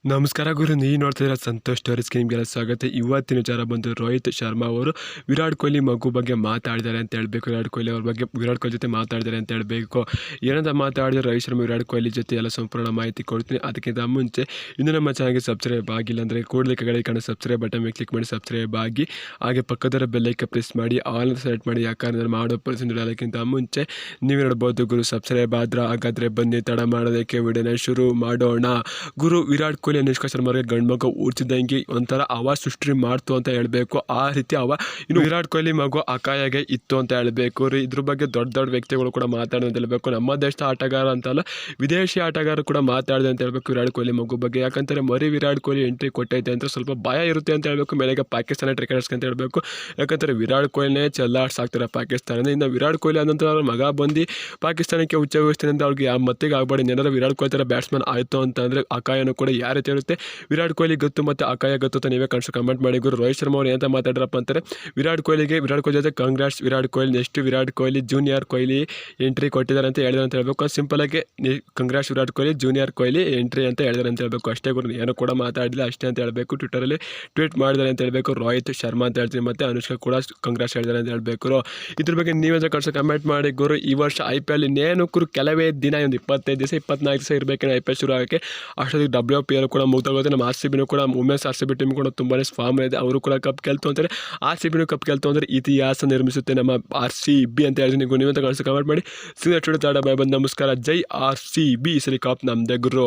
ನಮಸ್ಕಾರ ಗುರು, ನೀವು ನೋಡ್ತಿದ್ದೀರಾ ಸಂತೋಷ್ ಸ್ಟೋರೀಸ್ಗೆ ನಿಮಗೆಲ್ಲ ಸ್ವಾಗತ. ಇವತ್ತಿನ ವಿಚಾರ ಬಂದು ರೋಹಿತ್ ಶರ್ಮಾ ಅವರು ವಿರಾಟ್ ಕೊಹ್ಲಿ ಮಗು ಬಗ್ಗೆ ಮಾತಾಡಿದ್ದಾರೆ ಅಂತ ಹೇಳಬೇಕು. ವಿರಾಟ್ ಕೊಹ್ಲಿ ಅವ್ರ ಬಗ್ಗೆ ವಿರಾಟ್ ಕೊಹ್ಲಿ ಜೊತೆ ಮಾತಾಡಿದ್ದಾರೆ ಅಂತ ಹೇಳಬೇಕು. ಏನಂತ ಮಾತಾಡಿದ್ರೆ ರೋಹಿತ್ ಶರ್ಮಾ ವಿರಾಟ್ ಕೊಹ್ಲಿ ಜೊತೆ ಎಲ್ಲ ಸಂಪೂರ್ಣ ಮಾಹಿತಿ ಕೊಡ್ತೀನಿ. ಅದಕ್ಕಿಂತ ಮುಂಚೆ ಇನ್ನೂ ನಮ್ಮ ಚಾನಲ್ಗೆ ಸಬ್ಸ್ಕ್ರೈಬ್ ಆಗಿಲ್ಲ ಅಂದರೆ ಕೂಡಲೇ ಕೆಳಗಡೆ ಕಾಣೋ ಸಬ್ಸ್ಕ್ರೈಬ್ ಬಟನ್ ಮೇಲೆ ಕ್ಲಿಕ್ ಮಾಡಿ ಸಬ್ಸ್ಕ್ರೈಬ್ ಆಗಿ, ಹಾಗೆ ಪಕ್ಕದರ ಬೆಲ್ಲೈಕ ಪ್ರೆಸ್ ಮಾಡಿ ಆಲ್ ಸೆಲೆಕ್ಟ್ ಮಾಡಿ. ಯಾಕಂದರೆ ನಾನು ಮಾಡೋ ಪರ್ಸೆಂಟ್ ಅದಕ್ಕಿಂತ ಮುಂಚೆ ನೀವು ನೋಡ್ಬೋದು ಗುರು. ಸಬ್ಸ್ಕ್ರೈಬ್ ಆದ್ರೆ ಹಾಗಾದರೆ ಬನ್ನಿ ತಡ ಮಾಡೋದಕ್ಕೆ ವಿಡಿಯೋನ ಶುರು ಮಾಡೋಣ. ಗುರು, ವಿರಾಟ್ ಕೊಹ್ಲಿ ಅನುಷ್ಕಾ ಶರ್ಮಾಗೆ ಗಂಡು ಮಗು ಹುಡ್ತಿದ್ದಂಗೆ ಒಂಥರ ಹವಾ ಸೃಷ್ಟಿ ಮಾಡ್ತು ಅಂತ ಹೇಳಬೇಕು. ಆ ರೀತಿ ಇನ್ನು ವಿರಾಟ್ ಕೊಹ್ಲಿ ಮಗು ಅಕಾಯಾಗೆ ಇತ್ತು ಅಂತ ಹೇಳಬೇಕು. ಇದ್ರ ಬಗ್ಗೆ ದೊಡ್ಡ ದೊಡ್ಡ ವ್ಯಕ್ತಿಗಳು ಕೂಡ ಮಾತಾಡೋದು ಅಂತ ಹೇಳಬೇಕು. ನಮ್ಮ ದೇಶದ ಆಟಗಾರ ಅಂತಲ್ಲ, ವಿದೇಶಿ ಆಟಗಾರರು ಕೂಡ ಮಾತಾಡಿದೆ ಅಂತ ಹೇಳಬೇಕು ವಿರಾಟ್ ಕೊಹ್ಲಿ ಮಗು ಬಗ್ಗೆ. ಯಾಕಂದರೆ ಮರಿ ವಿರಾಟ್ ಕೊಹ್ಲಿ ಎಂಟ್ರಿ ಕೊಟ್ಟೈತೆ ಅಂತ ಸ್ವಲ್ಪ ಭಯ ಇರುತ್ತೆ ಅಂತ ಹೇಳಬೇಕು. ಮೇಲೆಗೆ ಪಾಕಿಸ್ತಾನ ಕ್ರಿಕೆಟರ್ಸ್ ಅಂತ ಹೇಳಬೇಕು. ಯಾಕಂದರೆ ವಿರಾಟ್ ಕೊಹ್ಲಿನೇ ಚೆಲ್ಲಾಡ್ಸಾಕ್ತಾರೆ ಪಾಕಿಸ್ತಾನ. ಇನ್ನು ವಿರಾಟ್ ಕೊಹ್ಲಿ ಆದಂಥ ಅವ್ರ ಮಗ ಬಂದು ಪಾಕಿಸ್ತಾನಕ್ಕೆ ಉಚ್ಚವಿಸ್ತೀನಿ ಅಂತ ಅವ್ರಿಗೆ ಯಾವ ಮತ್ತಿಗೆ ಆಗ್ಬಾರ್ದು. ಏನಾದರೂ ವಿರಾಟ್ ಕೊಹ್ಲಿ ಥರ ಬ್ಯಾಟ್ಸ್ಮನ್ ಆಯಿತು ಅಂತಂದರೆ ಅಕಾಯನೂ ಕೂಡ ಯಾವ ರೀತಿ ಇರುತ್ತೆ ವಿರಾಟ್ ಕೊಹ್ಲಿ ಗೊತ್ತು ಮತ್ತು ಅಕಾಯ ಗೊತ್ತು ಅಂತ ನೀವೇ ಕಮೆಂಟ್ ಮಾಡಿ ಗುರು. ರೋಹಿತ್ ಶರ್ಮಾ ಅವ್ರು ಏನಂತ ಮಾತಾಡ್ರಪ್ಪ ಅಂತಾರೆ, ವಿರಾಟ್ ಕೊಹ್ಲಿ ಜೊತೆ Congress Virat Kohli, next Virat Kohli junior Kohli entry ಕೊಟ್ಟಿದ್ದಾರೆ ಅಂತ ಹೇಳಿದ್ರು ಅಂತ ಹೇಳಬೇಕು. ಸಿಂಪಲಾಗಿ ಕಾಂಗ್ರೆಸ್ ವಿರಾಟ್ ಕೊಹ್ಲಿ ಜೂನಿಯರ್ ಕೊಹ್ಲಿ ಎಂಟ್ರಿ ಅಂತ ಹೇಳಿದ್ದಾರೆ ಅಂತ ಹೇಳಬೇಕು. ಅಷ್ಟೇ ಗುರು, ಏನೂ ಕೂಡ ಮಾತಾಡಿಲ್ಲ ಅಷ್ಟೇ ಅಂತ ಹೇಳಬೇಕು. ಟ್ವಿಟರಲ್ಲಿ ಟ್ವೀಟ್ ಮಾಡಿದ್ದಾರೆ ಅಂತ ಹೇಳಬೇಕು ರೋಹಿತ್ ಶರ್ಮಾ ಅಂತ ಹೇಳ್ತೀವಿ. ಮತ್ತು ಅನುಷ್ಕಾ ಕೂಡ ಕಾಂಗ್ರೆಸ್ ಹೇಳಿದ್ದಾರೆ ಅಂತ ಹೇಳಬೇಕು. ಇದ್ರ ಬಗ್ಗೆ ನೀವೇ ಕಮೆಂಟ್ ಮಾಡಿ ಗುರು. ಈ ವರ್ಷ IPL ಇನ್ನೇನು ಗುರು ಕೆಲವೇ ದಿನ, ಒಂದು 25 ದಿವಸ 24 ದಿವಸ ಇರಬೇಕೇನೋ IPL ಶುರು ಆಗೋಕ್ಕೆ. ಅಷ್ಟೊತ್ತಿಗೆ WPL ಕೂಡ ಮುಗ್ದೋಗುತ್ತೆ. ನಮ್ಮ RCB ಕೂಡ ವುಮೆನ್ಸ್ RCB ಟೀಮ್ ಕೂಡ ತುಂಬಾ ಫಾರ್ಮ್ ಇದೆ. ಅವರು ಕೂಡ ಕಪ್ ಗೆಲ್ತು ಅಂತಾರೆ. RCB ಕಪ್ ಗೆಲ್ತು ಅಂದರೆ ಇತಿಹಾಸ ನಿರ್ಮಿಸುತ್ತೆ ನಮ್ಮ RCB ಅಂತ ಹೇಳ್ತೀನಿ. ನೀವು ಅಂತ ಕಮೆಂಟ್ ಮಾಡಿ. ಸಿಗೋಣ, ಬೈ ಬಂದು ನಮಸ್ಕಾರ. ಜೈ RCB, ಸರಿ ಕಪ್ ನಮ್ದೇ ಗುರು.